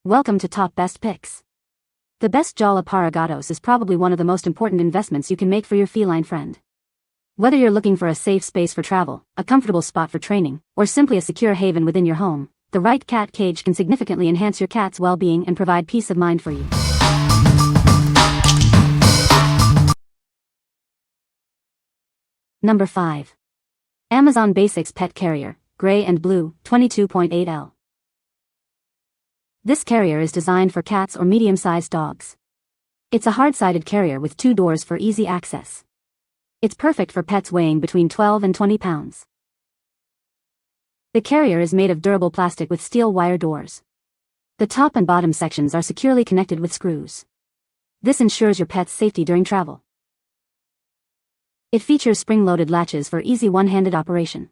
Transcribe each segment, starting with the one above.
Welcome to Top Best Picks. The best Jaula Para Gatos is probably one of the most important investments you can make for your feline friend. Whether you're looking for a safe space for travel, a comfortable spot for training, or simply a secure haven within your home, the right cat cage can significantly enhance your cat's well-being and provide peace of mind for you. Number 5. Amazon Basics Pet Carrier, Gray and Blue, 22.8L. This carrier is designed for cats or medium-sized dogs. It's a hard-sided carrier with 2 doors for easy access. It's perfect for pets weighing between 12 and 20 pounds. The carrier is made of durable plastic with steel wire doors. The top and bottom sections are securely connected with screws. This ensures your pet's safety during travel. It features spring-loaded latches for easy one-handed operation.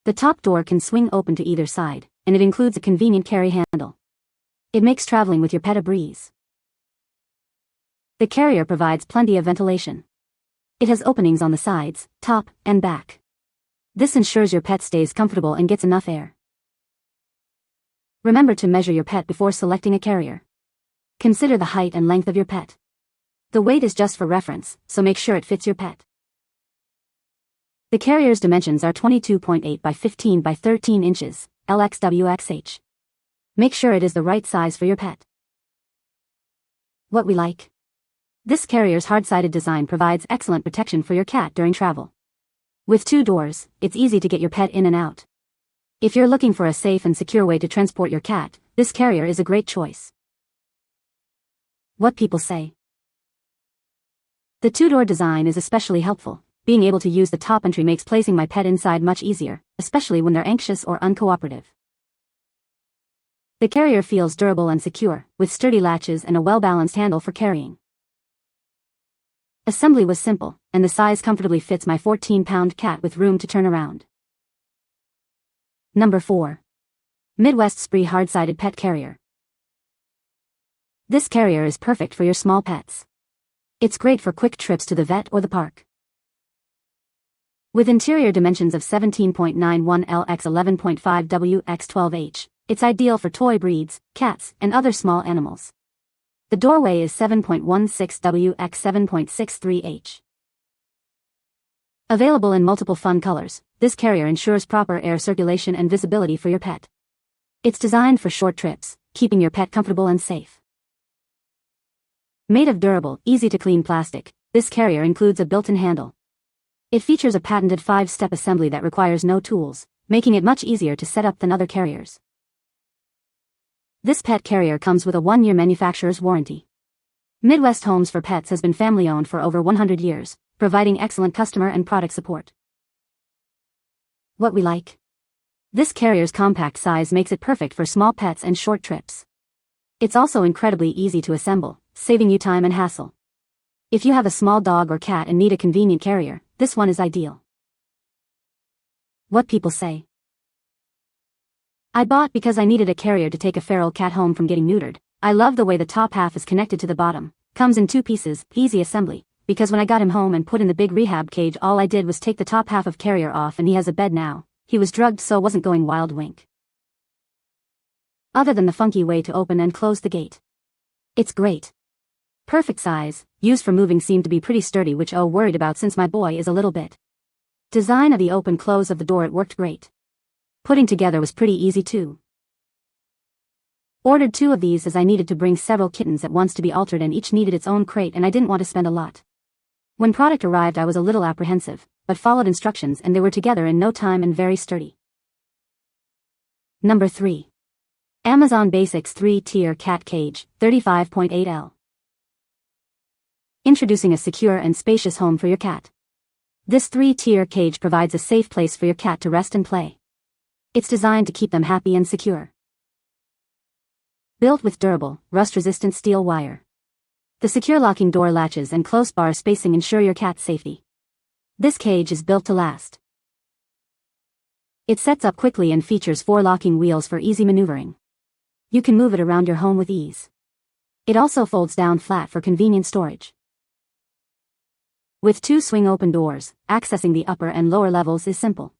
The top door can swing open to either side, and it includes a convenient carry handle. It makes traveling with your pet a breeze. The carrier provides plenty of ventilation. It has openings on the sides, top, and back. This ensures your pet stays comfortable and gets enough air. Remember to measure your pet before selecting a carrier. Consider the height and length of your pet. The weight is just for reference, so make sure it fits your pet. The carrier's dimensions are 22.8 by 15 by 13 inches, LXWXH. Make sure it is the right size for your pet. What we like. This carrier's hard-sided design provides excellent protection for your cat during travel. With 2 doors, it's easy to get your pet in and out. If you're looking for a safe and secure way to transport your cat, this carrier is a great choice. What people say. The 2-door design is especially helpful. Being able to use the top entry makes placing my pet inside much easier, especially when they're anxious or uncooperative. The carrier feels durable and secure, with sturdy latches and a well-balanced handle for carrying. Assembly was simple, and the size comfortably fits my 14-pound cat with room to turn around. Number 4. Midwest Spree Hard-Sided Pet Carrier. This carrier is perfect for your small pets. It's great for quick trips to the vet or the park. With interior dimensions of 17.91 L x 11.5 W x 12H, it's ideal for toy breeds, cats, and other small animals. The doorway is 7.16 W x 7.63 H. Available in multiple fun colors, this carrier ensures proper air circulation and visibility for your pet. It's designed for short trips, keeping your pet comfortable and safe. Made of durable, easy-to-clean plastic, this carrier includes a built-in handle. It features a patented 5-step assembly that requires no tools, making it much easier to set up than other carriers. This pet carrier comes with a 1-year manufacturer's warranty. Midwest Homes for Pets has been family-owned for over 100 years, providing excellent customer and product support. What we like. This carrier's compact size makes it perfect for small pets and short trips. It's also incredibly easy to assemble, saving you time and hassle. If you have a small dog or cat and need a convenient carrier, this one is ideal. What people say. I bought because I needed a carrier to take a feral cat home from getting neutered. I love the way the top half is connected to the bottom. Comes in 2 pieces, easy assembly. Because when I got him home and put in the big rehab cage, all I did was take the top half of carrier off and he has a bed now. He was drugged so wasn't going wild wink. Other than the funky way to open and close the gate. It's great. Perfect size, used for moving seemed to be pretty sturdy, which worried about since my boy is a little bit. Design of the open-close of the door, it worked great. Putting together was pretty easy too. Ordered 2 of these as I needed to bring several kittens at once to be altered and each needed its own crate and I didn't want to spend a lot. When product arrived I was a little apprehensive, but followed instructions and they were together in no time and very sturdy. Number 3. Amazon Basics 3-Tier Cat Cage, 35.8L. Introducing a secure and spacious home for your cat. This 3-tier cage provides a safe place for your cat to rest and play. It's designed to keep them happy and secure. Built with durable, rust-resistant steel wire. The secure locking door latches and close bar spacing ensure your cat's safety. This cage is built to last. It sets up quickly and features 4 locking wheels for easy maneuvering. You can move it around your home with ease. It also folds down flat for convenient storage. With 2 swing-open doors, accessing the upper and lower levels is simple.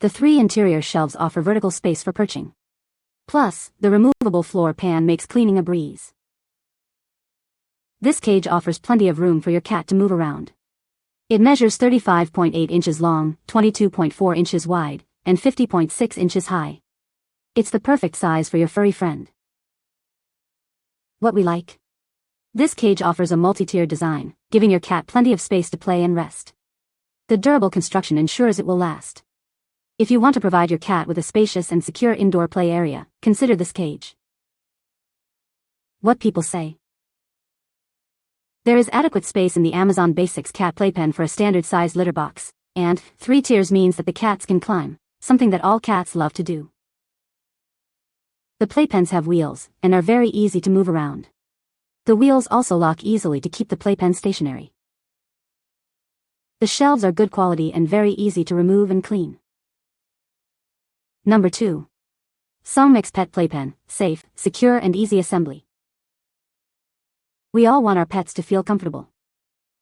The 3 interior shelves offer vertical space for perching. Plus, the removable floor pan makes cleaning a breeze. This cage offers plenty of room for your cat to move around. It measures 35.8 inches long, 22.4 inches wide, and 50.6 inches high. It's the perfect size for your furry friend. What we like? This cage offers a multi-tiered design, giving your cat plenty of space to play and rest. The durable construction ensures it will last. If you want to provide your cat with a spacious and secure indoor play area, consider this cage. What people say. There is adequate space in the Amazon Basics cat playpen for a standard-sized litter box, and 3 tiers means that the cats can climb, something that all cats love to do. The playpens have wheels, and are very easy to move around. The wheels also lock easily to keep the playpen stationary. The shelves are good quality and very easy to remove and clean. Number 2. SONGMICS Pet Playpen, safe, secure and easy assembly. We all want our pets to feel comfortable.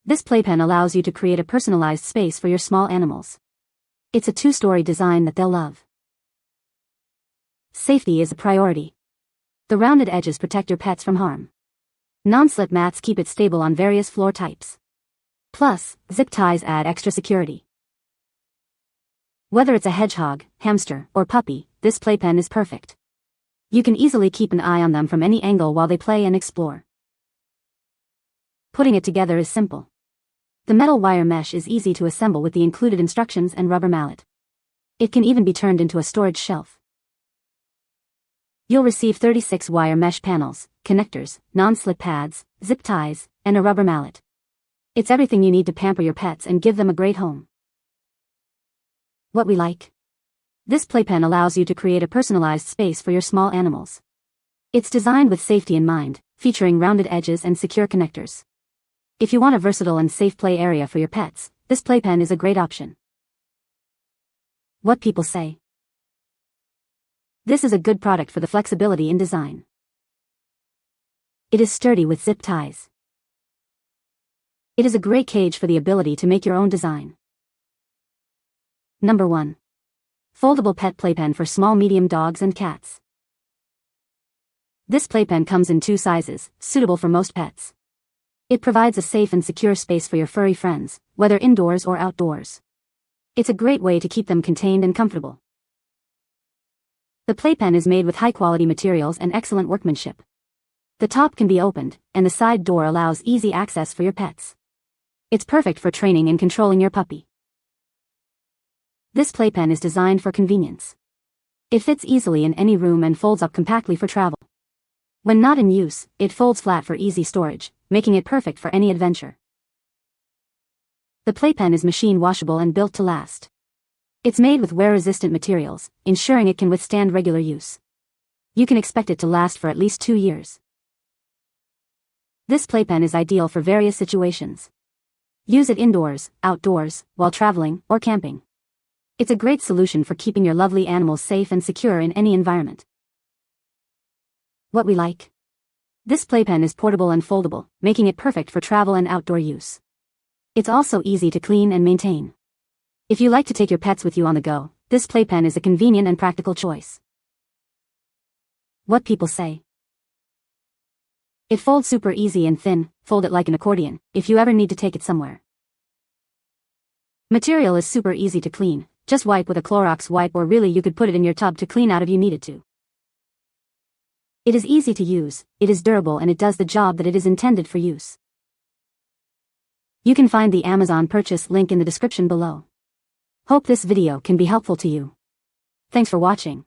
This playpen allows you to create a personalized space for your small animals. It's a 2-story design that they'll love. Safety is a priority. The rounded edges protect your pets from harm. Non-slip mats keep it stable on various floor types. Plus, zip ties add extra security. Whether it's a hedgehog, hamster, or puppy, this playpen is perfect. You can easily keep an eye on them from any angle while they play and explore. Putting it together is simple. The metal wire mesh is easy to assemble with the included instructions and rubber mallet. It can even be turned into a storage shelf. You'll receive 36 wire mesh panels, connectors, non-slip pads, zip ties, and a rubber mallet. It's everything you need to pamper your pets and give them a great home. What we like? This playpen allows you to create a personalized space for your small animals. It's designed with safety in mind, featuring rounded edges and secure connectors. If you want a versatile and safe play area for your pets, this playpen is a great option. What people say. This is a good product for the flexibility in design. It is sturdy with zip ties. It is a great cage for the ability to make your own design. Number 1. Foldable Pet Playpen for small medium dogs and cats. This playpen comes in 2 sizes, suitable for most pets. It provides a safe and secure space for your furry friends, whether indoors or outdoors. It's a great way to keep them contained and comfortable. The playpen is made with high-quality materials and excellent workmanship. The top can be opened, and the side door allows easy access for your pets. It's perfect for training and controlling your puppy. This playpen is designed for convenience. It fits easily in any room and folds up compactly for travel. When not in use, it folds flat for easy storage, making it perfect for any adventure. The playpen is machine washable and built to last. It's made with wear-resistant materials, ensuring it can withstand regular use. You can expect it to last for at least 2 years. This playpen is ideal for various situations. Use it indoors, outdoors, while traveling, or camping. It's a great solution for keeping your lovely animals safe and secure in any environment. What we like? This playpen is portable and foldable, making it perfect for travel and outdoor use. It's also easy to clean and maintain. If you like to take your pets with you on the go, this playpen is a convenient and practical choice. What people say. It folds super easy and thin, fold it like an accordion, if you ever need to take it somewhere. Material is super easy to clean, just wipe with a Clorox wipe or really you could put it in your tub to clean out if you needed to. It is easy to use, it is durable and it does the job that it is intended for use. You can find the Amazon purchase link in the description below. Hope this video can be helpful to you. Thanks for watching.